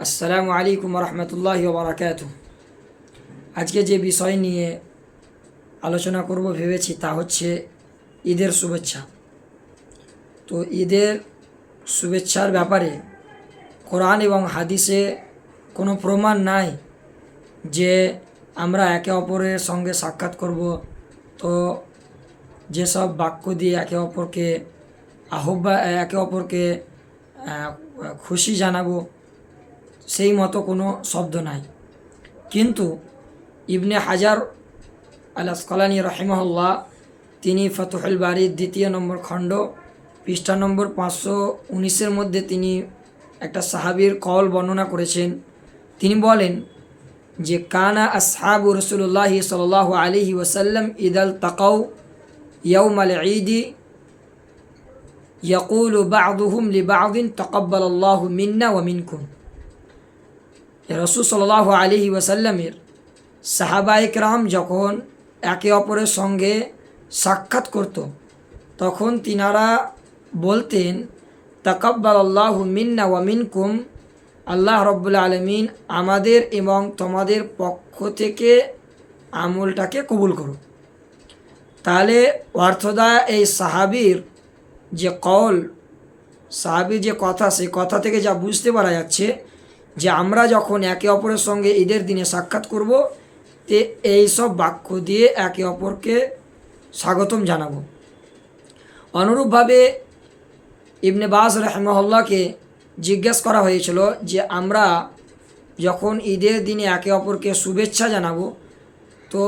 আসসালামু আলাইকুম রহমতুল্লাহি ওয়া বারাকাতুহু। আজকে যে বিষয় নিয়ে আলোচনা করব ভেবেছি তা হচ্ছে ঈদের শুভেচ্ছা। তো ঈদের শুভেচ্ছার ব্যাপারে কোরআন এবং হাদিসে কোনো প্রমাণ নাই যে আমরা একে অপরের সঙ্গে সাক্ষাৎ করব, তো যেসব বাক্য দিয়ে একে অপরকে খুশি জানাবো সেই মতো কোনো শব্দ নাই। কিন্তু ইবনে হাজার আল আসকালানী রহিমাহুল্লাহ তিনি ফতুহুল বারির ২য় নম্বর খণ্ড পৃষ্ঠা নম্বর 519-এর মধ্যে তিনি একটা সাহাবীর কওল বর্ণনা করেছেন। তিনি বলেন যে কানা আসহাবু রাসূলুল্লাহি সাল্লাল্লাহু আলাইহি ওয়াসাল্লাম ইদাল তাকাউ ইয়াউমাল ঈদি ইয়াকুলু বা'দুহুম লিবা'দিন তাকাব্বালাল্লাহু মিন্না ওয়া মিনকুম। রাসূল সাল্লাল্লাহু আলাইহি ওয়াসাল্লামের সাহাবায়ে কেরাম যখন একে অপরের সঙ্গে সাক্ষাৎ করত তখন তিনারা বলতেন তাকাব্বালাল্লাহু মিন্না ওয়া মিনকুম, আল্লাহ রব্বুল আলামিন আমাদের এবং তোমাদের পক্ষ থেকে আমলটাকে কবুল করো। তাহলে অর্থদা এই সাহাবীর যে কওল, সাহাবীর যে কথা, সেই কথা থেকে যা বুঝতে পারা যাচ্ছে যে আমরা যখন একে অপরের সঙ্গে ঈদের দিনে সাক্ষাৎ করব তে এই সব বাক্য দিয়ে একে অপরকে স্বাগতম জানাবো। অনুরূপভাবে ইবনে বাজ রাহিমাহুল্লাহকে জিজ্ঞেস করা হয়েছিল যে আমরা যখন ঈদের দিনে একে অপরকে শুভেচ্ছা জানাবো তো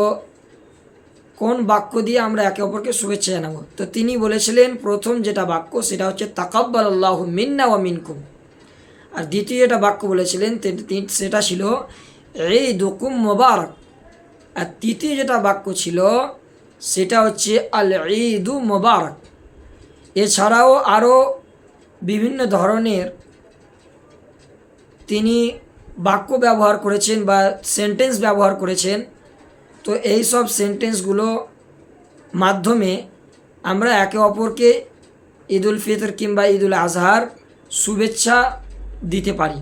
কোন বাক্য দিয়ে আমরা একে অপরকে শুভেচ্ছা জানাবো, তো তিনি বলেছিলেন প্রথম যেটা বাক্য সেটা হচ্ছে তাকাব্বালাল্লাহু মিন্না ওয়া মিনকুম, আর দ্বিতীয় যেটা বাক্য বলেছিলেন সেটা ছিল ঈদুকুম মুবারক, আর তৃতীয় যেটা বাক্য ছিল সেটা হচ্ছে আল ঈদু মুবারক। এছাড়াও আরও বিভিন্ন ধরনের তিনি বাক্য ব্যবহার করেছেন বা সেন্টেন্স ব্যবহার করেছেন। তো এই সব সেন্টেন্সগুলো মাধ্যমে আমরা একে অপরকে ঈদুল ফিতর কিংবা ঈদুল আজহার শুভেচ্ছা দিতে পারি।